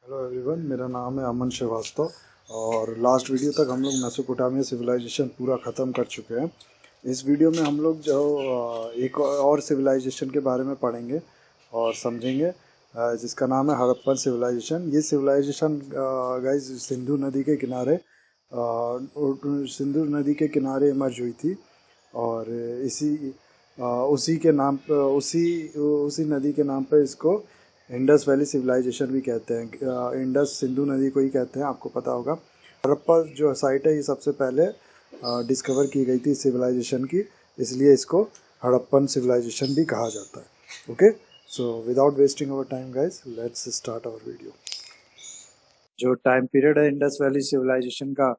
Hello everyone, मेरा नाम है अमन श्रीवास्तव। और लास्ट वीडियो तक हम लोग मेसोपोटामिया सिविलाइजेशन पूरा ख़त्म कर चुके हैं। इस वीडियो में हम लोग जो एक और सिविलाइजेशन के बारे में पढ़ेंगे और समझेंगे, जिसका नाम है हड़प्पन सिविलाइजेशन। ये सिविलाइजेशन गाइस सिंधु नदी के किनारे इमर्ज हुई थी। और इसी उसी के नाम पर उसी नदी के नाम पर इसको इंडस वैली सिविलाइजेशन भी कहते हैं। इंडस सिंधु नदी को ही कहते हैं, आपको पता होगा। हड़प्पा जो साइट है ये सबसे पहले डिस्कवर की गई थी सिविलाइजेशन की, इसलिए इसको हड़प्पन सिविलाइजेशन भी कहा जाता है। Okay, so without wasting our time guys, let's start our video. जो टाइम पीरियड है इंडस वैली सिविलाइजेशन का,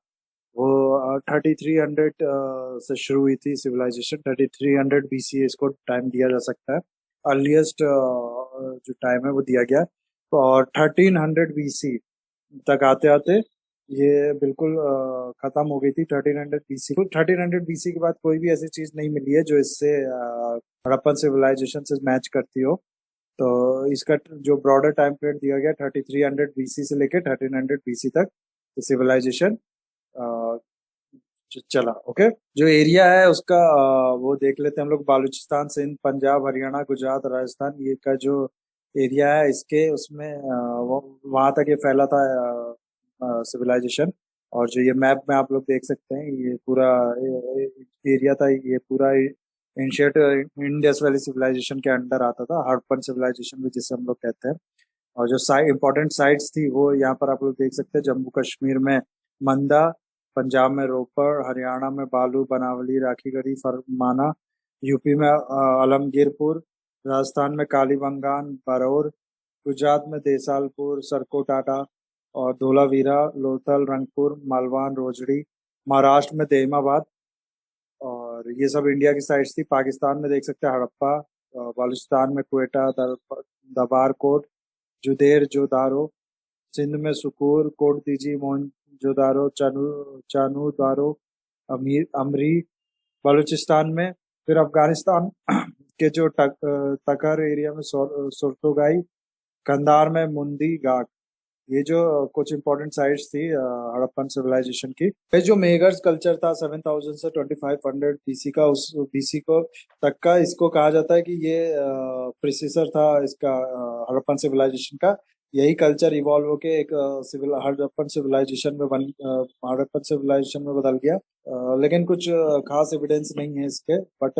वो 3300 से शुरू हुई थी सिविलाइजेशन। 3300 BC इसको टाइम दिया जा सकता है। अर्लीस्ट जो टाइम है वो दिया गया। और 1300 BC तक आते आते ये बिल्कुल खत्म हो गई थी। 1300 BC को 1300 BC के बाद कोई भी ऐसी चीज नहीं मिली है जो इससे हड़प्पन सिविलाइजेशन से मैच करती हो। तो इसका जो ब्रॉडर टाइम पीरियड दिया गया 3300 BC से लेकर 1300 BC तक सिविलाइजेशन चला। ओके, जो एरिया है उसका वो देख लेते हैं हम लोग। बालूचिस्तान, सिंध, पंजाब, हरियाणा, गुजरात, राजस्थान, ये का जो एरिया है इसके उसमें वो वहां तक ये फैला था सिविलाइजेशन। और जो ये मैप में आप लोग देख सकते हैं, ये पूरा एरिया था, ये पूरा एंशियंट इंडस वैली सिविलाइजेशन के अंडर आता था। हड़प्पन सिविलाइजेशन भी जिसे हम लोग कहते हैं। और जो इंपॉर्टेंट साइट्स थी वो यहाँ पर आप लोग देख सकते हैं। जम्मू कश्मीर में मंदा, पंजाब में रोपड़, हरियाणा में बालू, बनावली, राखीगढ़ी, फरमाना, यूपी में आलमगीरपुर, राजस्थान में कालीबंगान, बरौर, गुजरात में देसालपुर, सरकोटाटा और धोलावीरा, लोथल, रंगपुर, मालवान, रोजड़ी, महाराष्ट्र में देमाबाद। और ये सब इंडिया की साइड्स थी। पाकिस्तान में देख सकते हैं हड़प्पा, बलूचिस्तान में क्वेटा, दबारकोट, जुदेर जोदारो, सिंध में सुकूर, कोटदीजी, मोहनजोदारो, चानू दारो, अमरी, बलूचिस्तान में। फिर अफगानिस्तान के जो तकर एरिया में सुरतोगाई, कंधार में मुंदी घाट। ये जो कुछ इंपॉर्टेंट साइट्स थी हड़प्पन सिविलाइजेशन की। ये जो मेगर्स कल्चर था 7000 से 2500 BC का, उस BC को तक का इसको कहा जाता है कि ये प्रिसीसर था इसका, हड़प्पन सिविलाइजेशन का। यही कल्चर इवॉल्व होके एक हड़प्पन सिविलाइजेशन में बदल गया। लेकिन कुछ खास एविडेंस नहीं है इसके, बट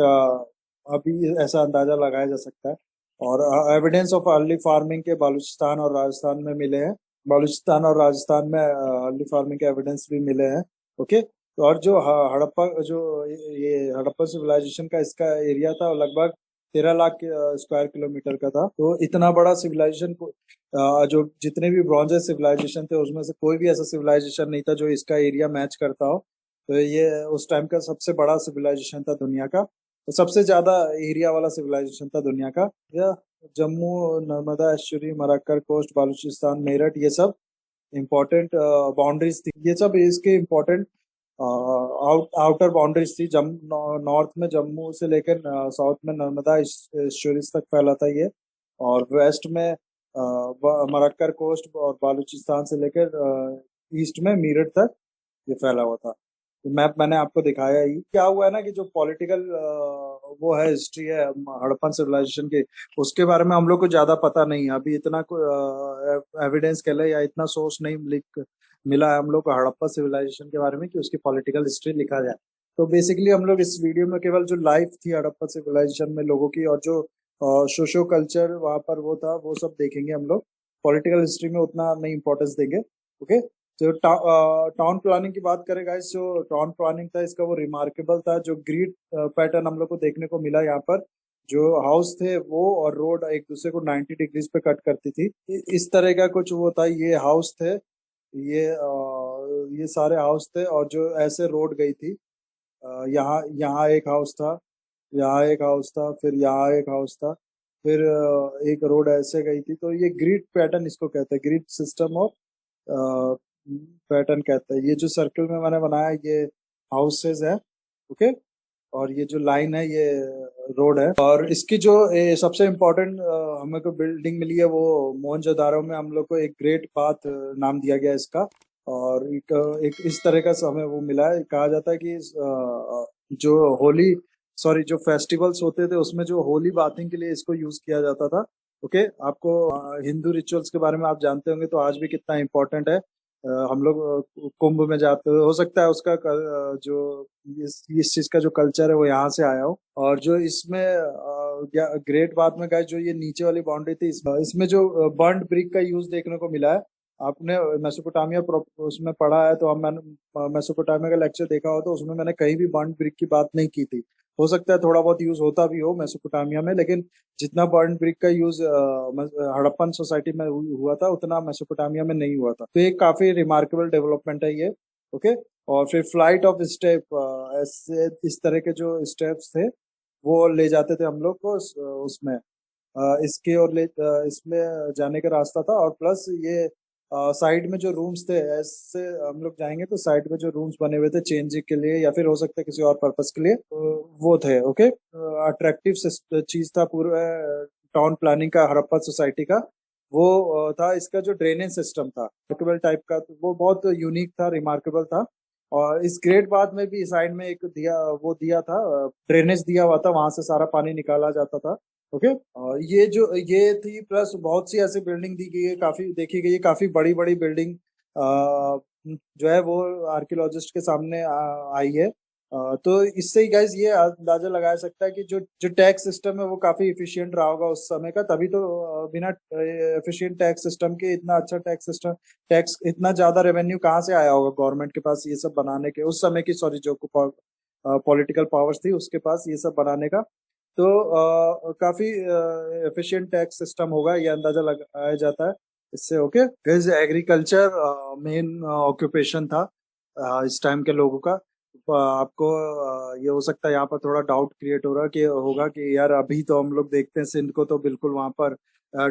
अभी ऐसा अंदाजा लगाया जा सकता है। और एविडेंस ऑफ अर्ली फार्मिंग के बालूचिस्तान और राजस्थान में मिले हैं। बालूचिस्तान और राजस्थान में अर्ली फार्मिंग के एविडेंस भी मिले हैं। ओके, तो और जो हड़प्पा जो ये हड़प्पा सिविलाइजेशन का इसका एरिया था, वो लगभग 13 लाख स्क्वायर किलोमीटर का था। तो इतना बड़ा सिविलाइजेशन को जो जितने भी ब्रॉन्ज सिविलाइजेशन थे उसमें से कोई भी ऐसा सिविलाइजेशन नहीं था जो इसका एरिया मैच करता हो। तो ये उस टाइम का सबसे बड़ा सिविलाइजेशन था दुनिया का। तो सबसे ज्यादा एरिया वाला सिविलाइजेशन था दुनिया का। या जम्मू, नर्मदा एस्चुरी, मरक्कर कोस्ट, बालूचिस्तान, मेरठ, ये सब इम्पोर्टेंट बाउंड्रीज थी। ये सब इसके इम्पोर्टेंट आउटर बाउंड्रीज थी। नॉर्थ में जम्मू से लेकर साउथ में नर्मदा एस्चुरीज तक फैला था ये। और वेस्ट में मरक्कर कोस्ट और बालूचिस्तान से लेकर ईस्ट में मीरठ तक ये फैला हुआ था। तो मैप मैंने आपको दिखाया ही। क्या हुआ है ना कि जो पॉलिटिकल वो है, हिस्ट्री है हड़प्पन सिविलाइजेशन की, उसके बारे में हम लोग को ज्यादा पता नहीं है अभी। इतना एविडेंस कह ले या इतना सोर्स नहीं मिला है हम लोग को हड़प्पा सिविलाइजेशन के बारे में कि उसकी पॉलिटिकल हिस्ट्री लिखा जाए। तो बेसिकली हम लोग इस वीडियो में केवल जो लाइफ थी हड़प्पा सिविलाइजेशन में लोगों की, और जो सोशो कल्चर वहां पर वो था, वो सब देखेंगे हम लोग। पॉलिटिकल हिस्ट्री में उतना नहीं इंपॉर्टेंस देंगे। ओके, जो टाउन प्लानिंग की बात करें गाइस, जो टाउन प्लानिंग था इसका वो रिमार्केबल था। जो ग्रिड पैटर्न हम लोग को देखने को मिला यहाँ पर, जो हाउस थे वो और रोड एक दूसरे को 90 डिग्रीज पे कट करती थी। इस तरह का कुछ वो था। ये हाउस थे, ये सारे हाउस थे। और जो ऐसे रोड गई थी, यहाँ यहाँ एक हाउस था, यहाँ एक हाउस था, फिर यहाँ एक हाउस था, फिर एक रोड ऐसे गई थी। तो ये ग्रिड पैटर्न इसको कहते हैं, ग्रिड सिस्टम ऑफ पैटर्न कहते हैं। ये जो सर्कल में मैंने बनाया ये हाउसेज है। ओके, और ये जो लाइन है ये रोड है। और इसकी जो सबसे इम्पोर्टेंट हमें को बिल्डिंग मिली है वो मोहनजोदारो में हम लोग को एक ग्रेट बाथ नाम दिया गया है इसका। और एक इस तरह का हमें वो मिला है, कहा जाता है कि जो होली सॉरी जो फेस्टिवल्स होते थे उसमें जो होली बाथिंग के लिए इसको यूज किया जाता था। ओके, आपको हिंदू रिचुअल्स के बारे में आप जानते होंगे तो आज भी कितना इम्पोर्टेंट है। हम लोग कुंभ में जाते हो सकता है उसका जो इस चीज का जो कल्चर है वो यहाँ से आया हो। और जो इसमें ग्रेट बात में गाइस जो ये नीचे वाली बाउंड्री थी इसमें जो बर्न्ड ब्रिक का यूज देखने को मिला है। आपने मेसोपोटामिया उसमें पढ़ा है तो हम मैंने मेसोपोटामिया का लेक्चर देखा हो तो उसमें मैंने कहीं भी बर्न्ड ब्रिक की बात नहीं की थी। हो सकता है थोड़ा बहुत यूज होता भी हो मेसोपोटामिया में, लेकिन जितना बर्न्ड ब्रिक का यूज हड़प्पन सोसाइटी में हुआ था उतना मेसोपोटामिया में नहीं हुआ था। तो ये काफी रिमार्केबल डेवलपमेंट है ये। ओके, और फिर फ्लाइट ऑफ स्टेप, ऐसे इस तरह के जो स्टेप्स थे वो ले जाते थे हम लोग को उसमें इसके और इसमें जाने का रास्ता था। और प्लस ये साइड में जो रूम्स थे ऐसे हम लोग जाएंगे तो साइड में जो रूम्स बने हुए थे चेंजिंग के लिए या फिर हो सकता है किसी और पर्पस के लिए वो थे। ओके, अट्रैक्टिव चीज था पूरा टाउन प्लानिंग का हड़प्पा सोसाइटी का वो था इसका जो ड्रेनेज सिस्टम था रिमार्केबल टाइप का, तो वो बहुत यूनिक था, रिमार्केबल था। और इस ग्रेट बाथ में भी साइड में एक दिया था, ड्रेनेज दिया हुआ था, वहां से सारा पानी निकाला जाता था। ओके, ये थी प्लस बहुत सी ऐसी बिल्डिंग दी गई है, काफी देखी गई है, काफी बड़ी बड़ी बिल्डिंग जो है वो आर्कियोलॉजिस्ट के सामने आई है। तो इससे ही गाइज ये अंदाजा लगाया सकता है कि जो जो टैक्स सिस्टम है वो काफी इफिशियंट रहा होगा उस समय का, तभी तो बिना एफिशिएंट टैक्स सिस्टम के इतना अच्छा टैक्स सिस्टम, टैक्स इतना ज्यादा रेवेन्यू कहाँ से आया होगा गवर्नमेंट के पास ये सब बनाने के उस समय की, सॉरी जो पॉलिटिकल पावर्स थी उसके पास ये सब बनाने का। तो काफी एफिशिएंट टैक्स सिस्टम होगा ये अंदाजा लगाया जाता है इससे। ओके, एग्रीकल्चर मेन ऑक्यूपेशन था इस टाइम के लोगों का। आपको ये हो सकता है यहाँ पर थोड़ा डाउट क्रिएट हो रहा कि होगा कि यार अभी तो हम लोग देखते हैं सिंध को तो बिल्कुल वहां पर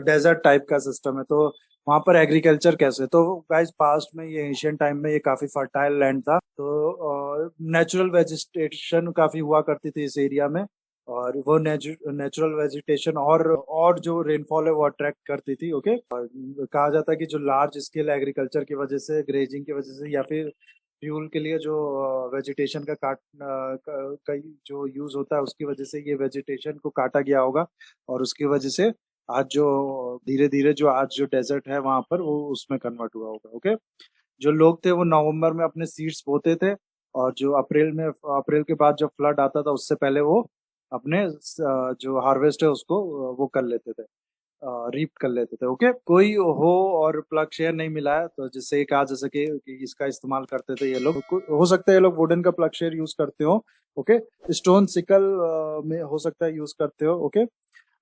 डेजर्ट टाइप का सिस्टम है, तो वहां पर एग्रीकल्चर कैसे? तो गाइस पास्ट में ये एशियन टाइम में ये काफी फर्टाइल लैंड था, तो नेचुरल वेजिटेशन काफी हुआ करती थी इस एरिया में। और वो नेचुरल वेजिटेशन और जो रेनफॉल है वो अट्रैक्ट करती थी। ओके, कहा जाता है कि जो लार्ज स्केल एग्रीकल्चर की वजह से, ग्रेजिंग की वजह से या फिर फ्यूल के लिए जो वेजिटेशन का जो यूज होता है उसकी वजह से ये वेजिटेशन को काटा गया होगा। और उसकी वजह से आज जो धीरे धीरे जो आज जो डेजर्ट है वहां पर वो उसमें कन्वर्ट हुआ होगा। ओके, जो लोग थे वो नवंबर में अपने सीड्स बोते थे और जो अप्रैल के बाद जो फ्लड आता था उससे पहले वो अपने जो हार्वेस्ट है उसको वो कर लेते थे, रीप कर लेते थे। ओके, कोई हो और प्लग शेयर नहीं मिला है तो जिससे ये कहा जा सके कि इसका इस्तेमाल करते थे ये लोग। हो सकता है ये लोग वुडन का प्लग शेयर यूज करते हो। ओके, स्टोन सिकल में हो सकता है यूज करते हो। ओके,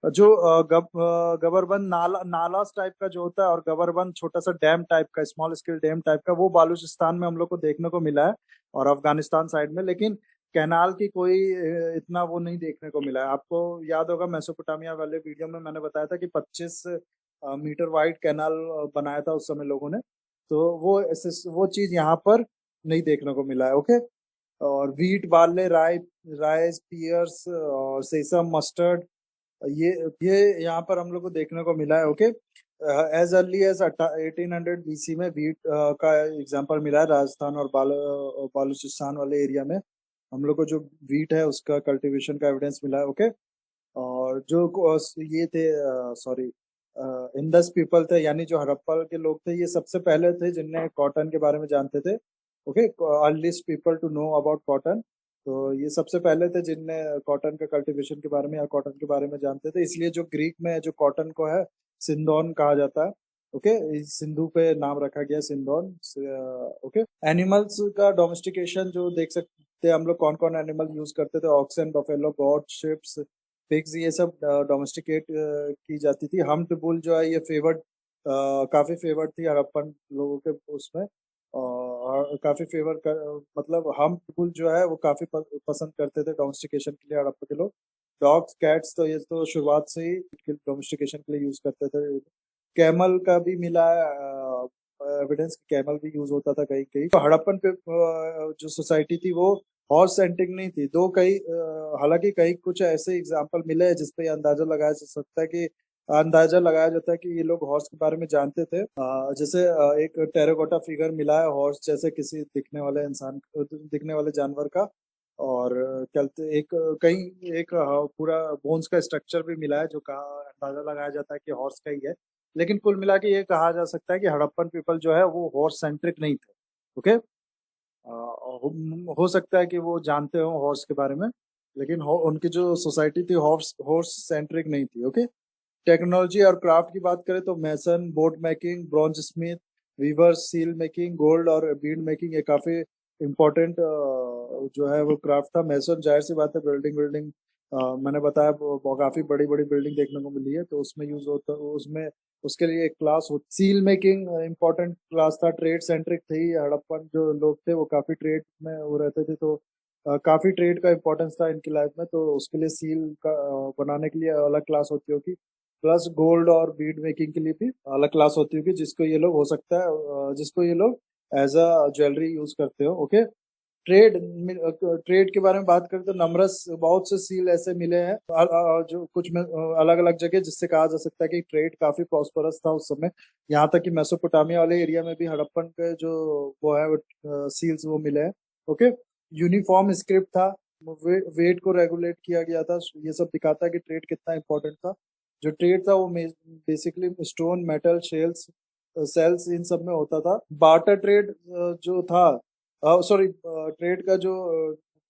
जो गबरबंद नालास टाइप का जो होता है और गबरबंद छोटा सा डैम टाइप का, स्मॉल स्केल डैम टाइप का, वो बालूचिस्तान में हम लोग को देखने को मिला है और अफगानिस्तान साइड में। लेकिन कैनाल की कोई इतना वो नहीं देखने को मिला है। आपको याद होगा मेसोपोटामिया वाले वीडियो में मैंने बताया था कि 25 मीटर वाइड कैनाल बनाया था उस समय लोगों ने, तो वो चीज यहाँ पर नहीं देखने को मिला है। ओके, और वीट, बार्ले, राइस, पियर्स और सेसम, मस्टर्ड, ये ये यहाँ पर हम लोग को देखने को मिला है। Okay, as early as 1800 BC में वीट का एग्जांपल मिला है राजस्थान और बालूचिस्तान वाले एरिया में हम लोग को जो वीट है उसका कल्टीवेशन का एविडेंस मिला है। ओके, और जो ये थे सॉरी इंडस पीपल थे, यानी जो हड़प्पा के लोग थे, ये सबसे पहले थे जिनने कॉटन के बारे में जानते थे। Okay, earliest people to know about cotton, तो ये सबसे पहले थे जिनने कॉटन के कल्टीवेशन के बारे में या कॉटन के बारे में जानते थे। इसलिए जो ग्रीक में जो कॉटन को है सिंदोन कहा जाता है। ओके, सिंधु पे नाम रखा गया सिंदोन। ओके, एनिमल्स का डोमेस्टिकेशन जो देख सकते हैं हम लोग, कौन कौन एनिमल यूज करते थे, oxen, buffalo, goat, sheeps, pigs, ये सब डोमेस्टिकेट की जाती थी। हम्प्ड बुल जो है ये काफी फेवर्ड थी हड़प्पन लोगों के उसमें, और काफी मतलब हम्प्ड बुल जो है वो काफी पसंद करते थे डोमेस्टिकेशन के लिए हड़प्पा के लोग। डॉग्स, कैट्स तो ये तो शुरुआत से ही डोमेस्टिकेशन के लिए यूज करते थे। कैमल का भी मिला एविडेंस, कैमल भी यूज होता था कहीं कहीं। तो हड़प्पन पे जो सोसाइटी थी वो हॉर्स सेंट्रिक नहीं थी। दो कई हालांकि कई कुछ ऐसे एग्जाम्पल मिले हैं जिसपे ये अंदाजा लगाया जा सकता है कि अंदाजा लगाया जाता है कि ये लोग हॉर्स के बारे में जानते थे। जैसे एक टेराकोटा फिगर मिला है हॉर्स जैसे किसी दिखने वाले जानवर का। और कहते एक कहीं एक पूरा बोन्स का स्ट्रक्चर भी मिला है जो कहा अंदाजा लगाया जाता है कि हॉर्स का ही है। लेकिन कुल मिला के ये कहा जा सकता है कि हड़प्पन पीपल जो है वो हॉर्स सेंट्रिक नहीं थे। ओके। हो सकता है कि वो जानते हो हॉर्स के बारे में, लेकिन उनकी जो सोसाइटी थी हॉर्स हॉर्स सेंट्रिक नहीं थी। ओके। टेक्नोलॉजी और क्राफ्ट की बात करें तो mason, boat making, bronze smith, weaver, seal making, gold और बीड मेकिंग ये काफी इम्पोर्टेंट जो है वो क्राफ्ट था। मैसन जाहिर सी बात है बिल्डिंग बिल्डिंग मैंने बताया वो काफी बड़ी बड़ी बिल्डिंग देखने को मिली है तो उसमें यूज होता उसमें उसके लिए एक क्लास होती। सील मेकिंग इम्पोर्टेंट क्लास था। ट्रेड सेंट्रिक थी हड़प्पन जो लोग थे वो काफी ट्रेड में वो रहते थे तो काफी ट्रेड का इम्पोर्टेंस था इनकी लाइफ में तो उसके लिए सील का बनाने के लिए अलग क्लास होती होगी। प्लस गोल्ड और बीड मेकिंग के लिए भी अलग क्लास होती होगी जिसको ये लोग हो सकता है जिसको ये लोग एज अ ज्वेलरी यूज करते हो। ओके। ट्रेड ट्रेड के बारे में बात करें तो नमरस बहुत से सील ऐसे मिले हैं जो कुछ में अलग अलग जगह जिससे कहा जा सकता है कि ट्रेड काफी प्रॉस्परस था उस समय। यहाँ तक कि मेसोपोटामिया वाले एरिया में भी हड़प्पन के जो वो है सील्स वो मिले हैं। ओके। यूनिफॉर्म स्क्रिप्ट था। वेट को रेगुलेट किया गया था। ये सब दिखाता है कि ट्रेड कितना इंपॉर्टेंट था। जो ट्रेड था वो basically stone, metal, shells, cells इन सब में होता था। बार्टर ट्रेड जो था सॉरी ट्रेड का जो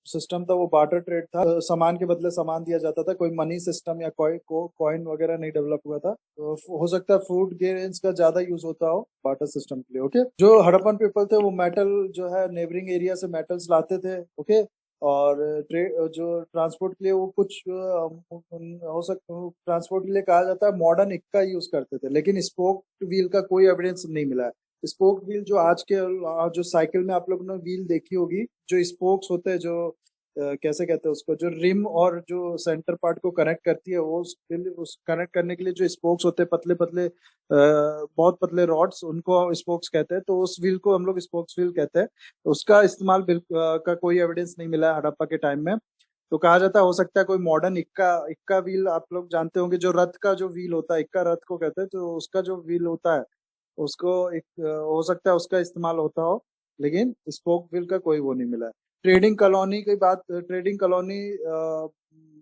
सिस्टम था वो बार्टर ट्रेड था। सामान के बदले सामान दिया जाता था। कोई मनी सिस्टम या कोई कॉइन वगैरह नहीं डेवलप हुआ था तो हो सकता है फूड ग्रेन्स का ज्यादा यूज होता हो बार्टर सिस्टम के लिए। ओके। जो हड़प्पन पीपल थे वो मेटल जो है नेबरिंग एरिया से मेटल्स लाते थे। ओके। और ट्रेड जो ट्रांसपोर्ट के लिए वो कुछ हो सकता ट्रांसपोर्ट के लिए कहा जाता है मॉडर्न इक्का यूज करते थे लेकिन स्पोक व्हील का कोई एविडेंस नहीं मिला है। स्पोक व्हील जो आज के जो साइकिल में आप लोगों ने व्हील देखी होगी जो स्पोक्स होते हैं जो कैसे कहते हैं उसको जो रिम और जो सेंटर पार्ट को कनेक्ट करती है वो उस कनेक्ट करने के लिए जो स्पोक्स होते हैं पतले पतले बहुत पतले रॉड्स उनको स्पोक्स कहते हैं तो उस व्हील को हम लोग स्पोक्स व्हील कहते हैं। तो उसका इस्तेमाल का कोई एविडेंस नहीं मिला है हड़प्पा के टाइम में। तो कहा जाता है हो सकता है कोई मॉडर्न इक्का इक्का व्हील आप लोग जानते होंगे जो रथ का जो व्हील होता है इक्का रथ को कहते हैं तो उसका जो व्हील होता है उसको एक हो सकता है उसका इस्तेमाल होता हो लेकिन स्पोक व्हील का कोई वो नहीं मिला है। ट्रेडिंग कॉलोनी की बात ट्रेडिंग कॉलोनी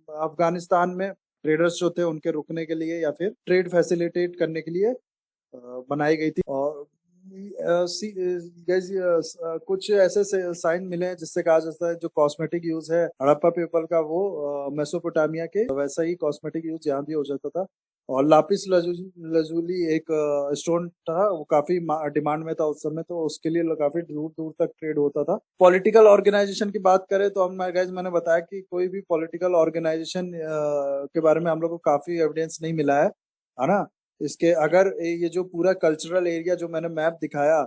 अफगानिस्तान में ट्रेडर्स जो थे उनके रुकने के लिए या फिर ट्रेड फैसिलिटेट करने के लिए बनाई गई थी। और guys, कुछ ऐसे साइन मिले हैं जिससे कहा जाता है जो कॉस्मेटिक यूज है हड़प्पा पीपल का वो मेसोपोटामिया के वैसा ही कॉस्मेटिक यूज यहाँ भी हो जाता था। और लापिस लजूली एक स्टोन था वो काफी डिमांड में था उस समय तो उसके लिए काफी दूर दूर तक ट्रेड होता था। पॉलिटिकल ऑर्गेनाइजेशन की बात करें तो हम गाइज मैंने बताया कि कोई भी पॉलिटिकल ऑर्गेनाइजेशन के बारे में हम लोग को काफी एविडेंस नहीं मिला है ना। इसके अगर ये जो पूरा कल्चरल एरिया जो मैंने मैप दिखाया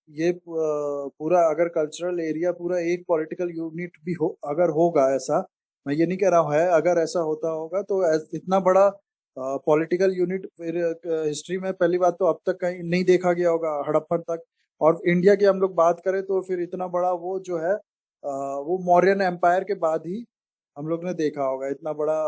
ये पूरा अगर कल्चरल एरिया पूरा एक पॉलिटिकल यूनिट भी हो अगर होगा ऐसा मैं ये नहीं कह रहा हूँ है अगर ऐसा होता होगा तो इतना बड़ा पॉलिटिकल यूनिट फिर हिस्ट्री में पहली बात तो अब तक कहीं नहीं देखा गया होगा हड़प्पन तक। और इंडिया की हम लोग बात करें तो फिर इतना बड़ा वो जो है वो मौर्यन एम्पायर के बाद ही हम लोग ने देखा होगा इतना बड़ा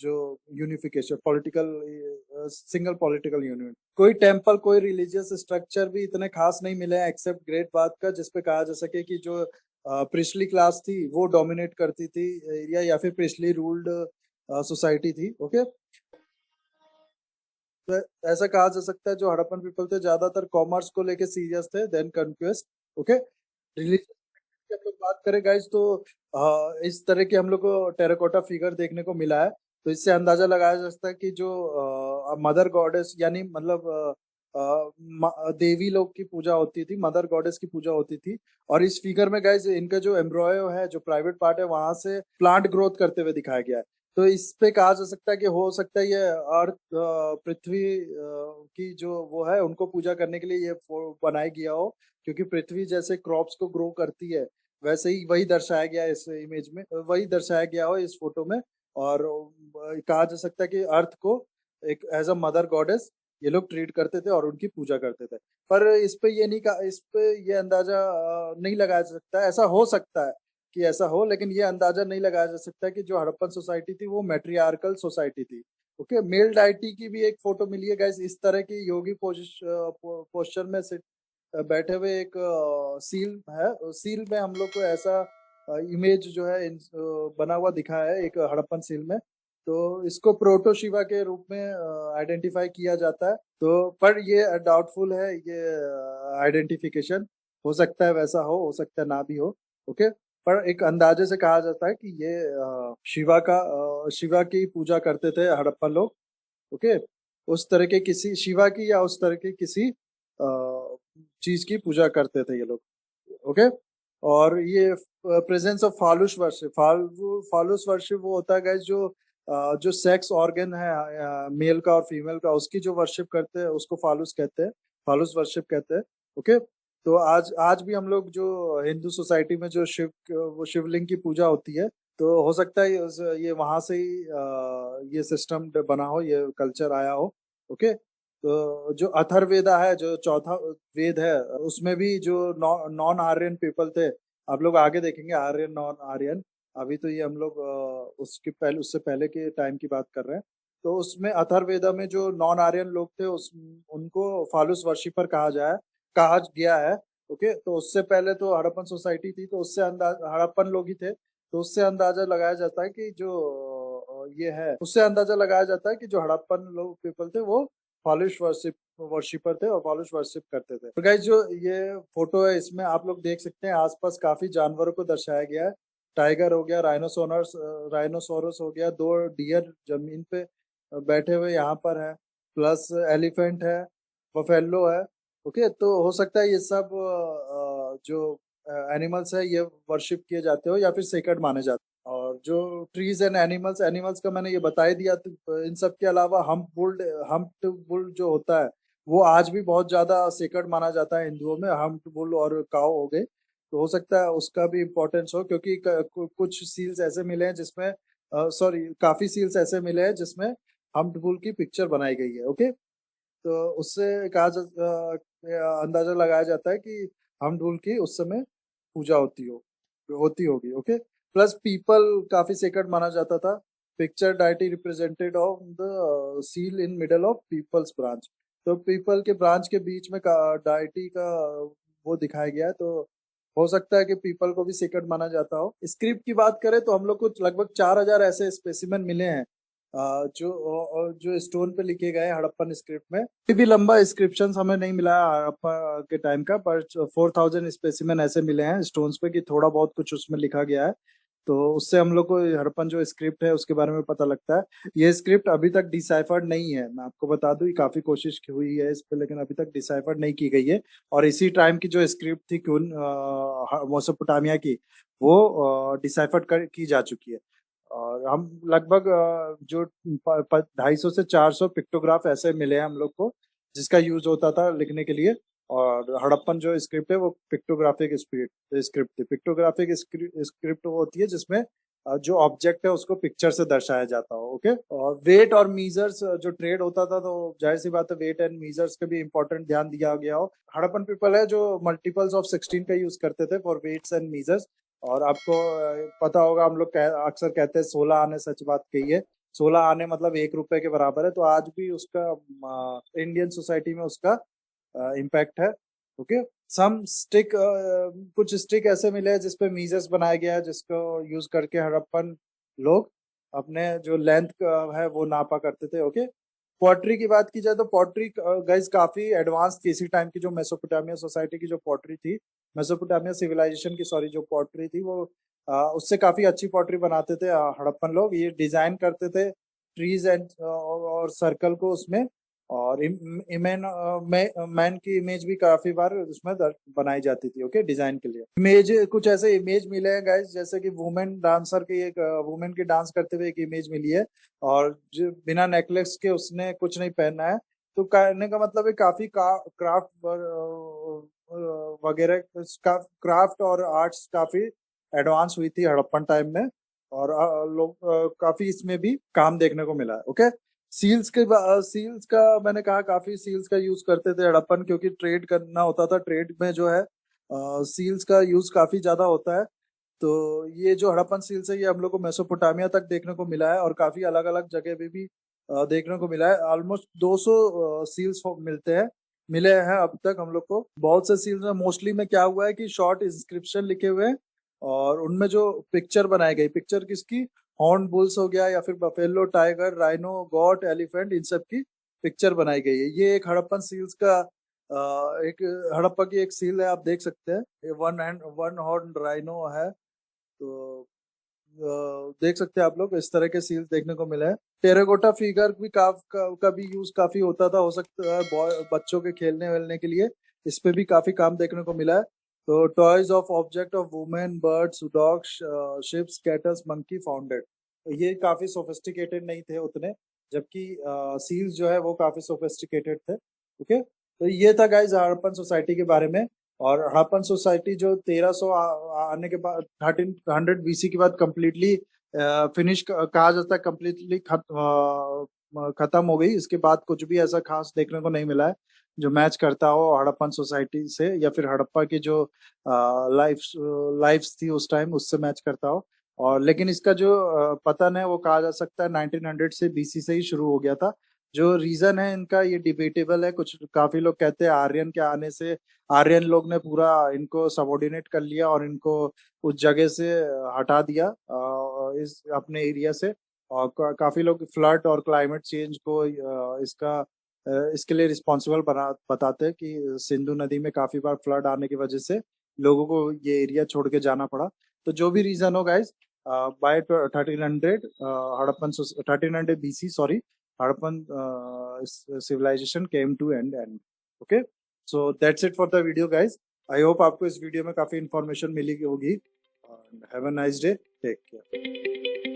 जो unification political single political unit. कोई टेम्पल कोई रिलीजियस स्ट्रक्चर भी इतने खास नहीं मिले हैं एक्सेप्ट ग्रेट बात का जिसपे कहा जा सके कि जो प्रिस्टली क्लास थी वो डोमिनेट करती थी एरिया या फिर प्रिस्टली रूल्ड सोसाइटी थी। ओके। तो ऐसा कहा जा सकता है जो हड़प्पन पीपल थे ज्यादातर कॉमर्स को लेके सीरियस थे देन कन्क्वेस्ट। ओके। रिलीजियस की हम लोग बात करें गाइज तो इस तरह के हम लोग को टेराकोटा फिगर देखने को मिला है तो इससे अंदाजा लगाया जा सकता है कि जो मदर गॉडेस यानी मतलब देवी लोग की पूजा होती थी मदर गॉडेस की पूजा होती थी। और इस फिगर में गाइज इनका जो एम्ब्रॉयो है जो प्राइवेट पार्ट है वहां से प्लांट ग्रोथ करते हुए दिखाया गया है। तो इस पे कहा जा सकता है कि हो सकता है ये अर्थ पृथ्वी की जो वो है उनको पूजा करने के लिए ये बनाया गया हो क्योंकि पृथ्वी जैसे क्रॉप्स को ग्रो करती है वैसे ही वही दर्शाया गया है इस इमेज में वही दर्शाया गया हो इस फोटो में। और कहा जा सकता है कि अर्थ को एक एज अ मदर गॉडेस ये लोग ट्रीट करते थे और उनकी पूजा करते थे। पर इस पे ये नहीं कहा इस पे ये अंदाजा नहीं लगाया जा सकता ऐसा हो सकता है कि ऐसा हो, लेकिन ये अंदाजा नहीं लगाया जा सकता कि जो हड़प्पन सोसाइटी थी वो मैट्रियार्कल सोसाइटी थी। ओके, मेल डाइटी की भी एक फोटो मिली है गाइस, इस तरह की योगी पोस्चर में बैठे हुए एक सील है। सील में हम लोग को ऐसा इमेज जो है बना हुआ दिखा है एक हड़प्पन सील में। तो इसको प्रोटो शिवा के रूप में आइडेंटिफाई किया जाता है। तो पर ये डाउटफुल है, ये आइडेंटिफिकेशन। हो सकता है वैसा हो सकता है ना भी हो। ओके, पर एक अंदाजे से कहा जाता है कि ये शिवा की पूजा करते थे हड़प्पन लोग। ओके, उस तरह के किसी शिवा की या उस तरह की किसी चीज की पूजा करते थे ये लोग। ओके, और ये प्रेजेंस ऑफ फालूस वर्शिप, फालूस वर्शिप वो होता है गाइस जो सेक्स ऑर्गन है मेल का और फीमेल का, उसकी जो वर्शिप करते हैं उसको फालूस कहते हैं, फालूस वर्शिप कहते हैं। ओके, तो आज आज भी हम लोग जो हिंदू सोसाइटी में जो वो शिवलिंग की पूजा होती है, तो हो सकता है ये वहां से ही ये सिस्टम बना हो, ये कल्चर आया हो। ओके, तो जो अथर्ववेदा है, जो चौथा वेद है, उसमें भी जो नॉन आर्यन पीपल थे, आप लोग आगे देखेंगे आर्यन नॉन आर्यन, अभी तो ये हम लोग उससे पहले के टाइम की बात कर रहे हैं। तो उसमें अथर्ववेदा में जो नॉन आर्यन लोग थे उनको फालूस वर्शिपर कहा गया है। ओके, तो उससे पहले तो हड़प्पन सोसाइटी थी, तो उससे हड़प्पन लोग ही थे, तो उससे अंदाजा लगाया जाता है कि जो ये है, उससे अंदाजा लगाया जाता है कि जो हड़प्पन लोग पीपल थे वो फालूस वर्शिपर थे और फालूस वर्शिप करते थे। तो गाइस जो ये फोटो है इसमें आप लोग देख सकते हैं आसपास काफी जानवरों को दर्शाया गया है। टाइगर हो गया, राइनोसोरस हो गया, दो डियर जमीन पे बैठे हुए यहाँ पर है, प्लस एलिफेंट है, बफेलो है। ओके, तो हो सकता है ये सब जो एनिमल्स है ये वर्शिप किए जाते हो या फिर सेक्रेड माने जाते हैं। और जो ट्रीज एंड एनिमल्स का मैंने ये बता ही दिया। तो इन सब के अलावा हम्प्ड बुल जो होता है वो आज भी बहुत ज्यादा सेक्रेड माना जाता है हिंदुओं में। हम्प्ड बुल और काऊ हो गए, तो हो सकता है उसका भी इम्पोर्टेंस हो, क्योंकि कुछ सील्स ऐसे मिले हैं जिसमें सॉरी काफी सील्स ऐसे मिले हैं जिसमें हम्प्ड बुल की पिक्चर बनाई गई है। ओके, तो उससे अंदाजा लगाया जाता है कि हम ढूल की उस समय पूजा होती होगी। ओके, प्लस पीपल काफी सेक्रेड माना जाता था। Picture deity represented of the seal in middle of peepal's branch, तो पीपल के ब्रांच के बीच में डायटी का वो दिखाया गया है। तो हो सकता है कि पीपल को भी सेक्रेड माना जाता हो। स्क्रिप्ट की बात करें तो हम लोग को लगभग 4,000 ऐसे स्पेसिमेन मिले हैं जो स्टोन पे लिखे गए हड़प्पन स्क्रिप्ट में। कोई भी लंबा इंस्क्रिप्शन हमें नहीं मिला है हड़प्पा के टाइम का, पर 4,000 स्पेसिमेन ऐसे मिले हैं स्टोन्स पे कि थोड़ा बहुत कुछ उसमें लिखा गया है। तो उससे हम लोग को हड़प्पन जो स्क्रिप्ट है उसके बारे में पता लगता है। ये स्क्रिप्ट अभी तक डिसाइफर्ड नहीं है, मैं आपको बता दूं, काफी कोशिश हुई है इस पे लेकिन अभी तक डिसाइफर्ड नहीं की गई है। और इसी टाइम की जो स्क्रिप्ट थी क्यून मेसोपोटामिया की, वो डिसाइफर्ड की जा चुकी है। और हम लगभग जो 250 से 400 पिक्टोग्राफ ऐसे मिले हैं हम लोग को जिसका यूज होता था लिखने के लिए। और हड़प्पन जो स्क्रिप्ट है वो पिक्टोग्राफिक स्क्रिप्ट थी। पिक्टोग्राफिक स्क्रिप्ट वो होती है जिसमें जो ऑब्जेक्ट है उसको पिक्चर से दर्शाया जाता हो। ओके, और वेट और मीजर्स जो ट्रेड होता था, तो जाहिर सी बात है वेट एंड मीजर्स का भी इंपॉर्टेंट ध्यान दिया गया हो। हड़प्पन पीपल है जो मल्टीपल्स ऑफ 16 का यूज करते थे फॉर वेट्स एंड मीजर्स। और आपको पता होगा, हम लोग अक्सर कहते हैं 16 आने, सच बात कही है। 16 आने मतलब 1 रुपए के बराबर है। तो आज भी उसका इंडियन सोसाइटी में उसका इम्पैक्ट है। ओके, सम स्टिक कुछ स्टिक ऐसे मिले हैं जिसपे मीजर्स बनाया गया है जिसको यूज करके हड़प्पन लोग अपने जो लेंथ है वो नापा करते थे। ओके, पॉटरी की बात की जाए तो पॉटरी गाइस काफी एडवांस थी इसी टाइम की। जो मेसोपोटामिया सोसाइटी की जो पॉटरी थी, मेसोपोटामिया सिविलाइजेशन की सॉरी जो पॉटरी थी वो उससे काफी अच्छी पॉटरी बनाते थे हड़प्पन लोग। ये डिजाइन करते थे ट्रीज एंड और सर्कल को उसमें। और मैन की इमेज भी काफी बार उसमें बनाई जाती थी। ओके, डिजाइन के लिए इमेज, कुछ ऐसे इमेज मिले हैं गाइस जैसे कि वुमेन डांसर की एक वुमेन की डांस करते हुए एक इमेज मिली है। और जो बिना नेकलेस के उसने कुछ नहीं पहना है। तो कहने का मतलब है काफी क्राफ्ट वगैरह, क्राफ्ट और आर्ट्स काफी एडवांस हुई थी हड़प्पन टाइम में। और लोग काफी इसमें भी काम देखने को मिला है। ओके, सील्स का मैंने कहा काफी सील्स का यूज करते थे हड़प्पन, क्योंकि ट्रेड करना होता था। ट्रेड में जो है सील्स का यूज काफी ज्यादा होता है। तो ये जो हड़प्पन सील्स है ये हम लोग को मेसोपोटामिया तक देखने को मिला है और काफी अलग अलग जगह पे भी देखने को मिला है। ऑलमोस्ट 200 सील्स मिलते हैं, मिले हैं अब तक हम लोग को। बहुत से सील्स में मोस्टली में क्या हुआ है कि शॉर्ट इंस्क्रिप्शन लिखे हुए हैं और उनमें जो पिक्चर बनाई गई, पिक्चर किसकी, हॉर्न बुल्स हो गया या फिर buffalo, tiger, rhino, goat, elephant, इन सब की पिक्चर बनाई गई है। ये एक हड़प्पन सील्स का एक हड़प्पा की एक सील है, आप देख सकते हैं। ये वन हॉर्न राइनो है। तो देख सकते हैं आप लोग, इस तरह के सील्स देखने को मिले हैं। टेराकोटा फिगर भी का भी यूज काफी होता था, हो सकता है बच्चों के खेलने वेलने के लिए इस पे भी काफी काम देखने को मिला है। तो toys of object of women, birds, dogs, ships, kettles, monkey founded. ये काफी सोफिस्टिकेटेड नहीं थे उतने, जबकि सील्स जो है वो काफी सोफिस्टिकेटेड थे। ओके, तो ये था गाइस हड़प्पन सोसाइटी के बारे में। और हड़प्पन सोसाइटी जो 1300 आने के बाद 1300 बीसी के बाद कंप्लीटली फिनिश कहा जाता है, कंप्लीटली खत्म हो गई। इसके बाद कुछ भी ऐसा खास देखने को नहीं मिला है जो मैच करता हो हड़प्पन सोसाइटी से, या फिर हड़प्पा की जो लाइफ लाइफ्स थी उस टाइम उससे मैच करता हो। और लेकिन इसका जो पतन है वो कहा जा सकता है 1900 से बीसी से ही शुरू हो गया था। जो रीजन है इनका ये डिबेटेबल है। कुछ काफी लोग कहते हैं आर्यन के आने से आर्यन लोग ने पूरा इनको सबऑर्डिनेट कर लिया और इनको उस जगह से हटा दिया इस अपने एरिया से। और काफी लोग फ्लड और क्लाइमेट चेंज को इसके लिए रिस्पॉन्सिबल बताते हैं कि सिंधु नदी में काफी बार फ्लड आने की वजह से लोगों को ये एरिया छोड़ के जाना पड़ा। तो जो भी रीजन हो guys, by 1300 Harappan 1300 BC, sorry, Harappan civilization came to end. Okay, so that's it for the video guys. I hope आपको इस वीडियो में काफी इंफॉर्मेशन मिली होगी। Have a nice day, take care.